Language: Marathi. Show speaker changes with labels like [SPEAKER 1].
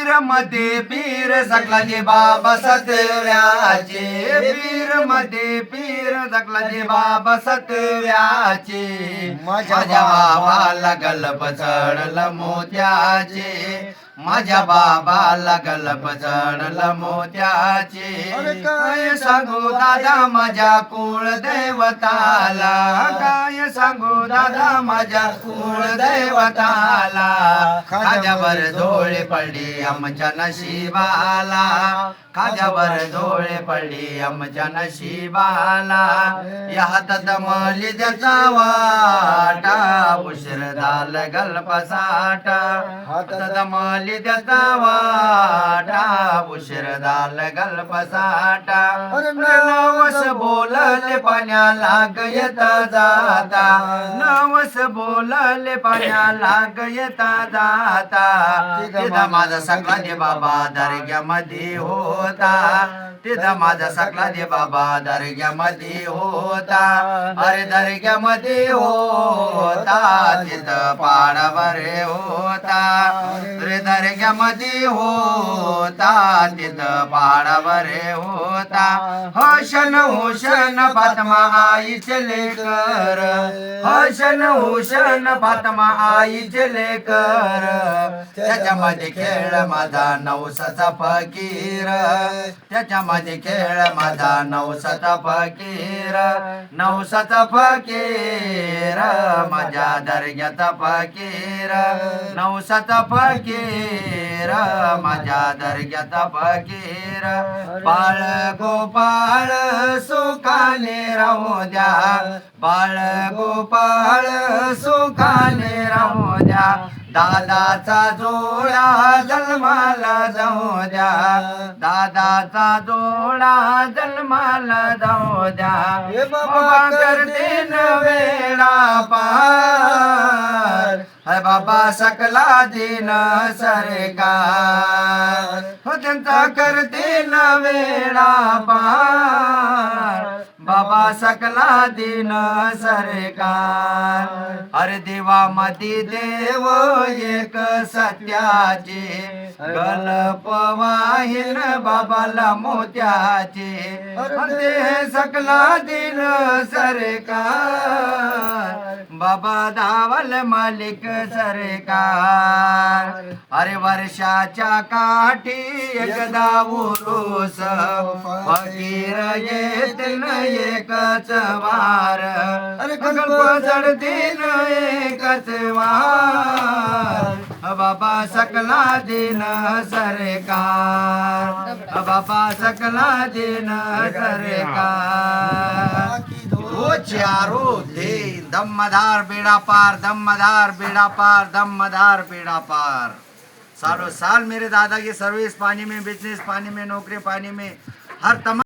[SPEAKER 1] पीर मध्ये पीर सकलाचे बाबा सतव्याचे, पीर मध्ये पीर सकलाचे बाबा सतव्याचे, माझ्या बाबाला गलप चढलं मोत्याचे, माझ्या बाबाला गलप चढलं मोत्याचे. काय सांगू दादा माझ्या कुळदैवताला, काय सांगू दादा माझ्या कुळदैवताला, खाद्यावर डोळे पडली आमच्या नशिबाला, खाद्यावर डोळे पडली आमच्या नशिबाला. या हातात मली त्याचा वाटा, उशीर झालं गलपसाटा, हातात मली त्याचा वाटा, उशीर झालं गलपसाटा. नवस बोलले पाण्याला गयता जाता, नवस बोलले पाण्याला गयता जाता. तिथं माझा सकला दे बाबा दर्ग्यामध्ये होता, तिथं माझा सकला दे बाबा दर्ग्यामध्ये होता. अरे दर्ग्यामध्ये होता, तिथं पाडावर होता, अरे दर्ग्यामध्ये होता, तिथं पाडावर होता. हसन हुशन फातमा आईचे लेकर, हसन हुशन फातमा आईचे लेकर. त्याच्यामध्ये खेळ माझा नवसाचा फकीर, त्याच्यामध्ये खेळ माझा नवसाचा फकीर, नवसाचा फकीर, माझ्या दर्ग्याचा फकीर, नवसाचा फकीर, माझ्या दर्ग्याचा फकीर. बाळ गोपाळ सुखाने राहू द्या, बाळ गोपाळ सुखाने राहू द्या. दादाचा जोडा जन्माला जाऊ द्या, दादाचा जोडा जन्माला जाऊ द्या. बाबा करते न वेळा पार, है बाबा सकला दिन सरकार, हो त्यांचा करते न वेळा पार, बाबा सकला दिन सरकार. अरे देवा मधी देव एक सत्याचे, गलप वाहिन बाबाला मोत्याचे. ते सकला दिन सरकार, बाबा धावल मालिक सरकार. अरे वर्षाच्या काठी एकदा उरूस, फकीर येतील एकच वार, अरे गलप चढतील एकच वार. बाबा सकला दिन सरकार, बाबा सकला दिन सरकार. वो चारो दिन दमदार बेड़ा पार, दमदार बेड़ा पार, दमदार बेड़ा पार. सालों साल मेरे दादा की सर्विस पानी में, बिजनेस पानी में, नौकरी पानी में, हर तमाम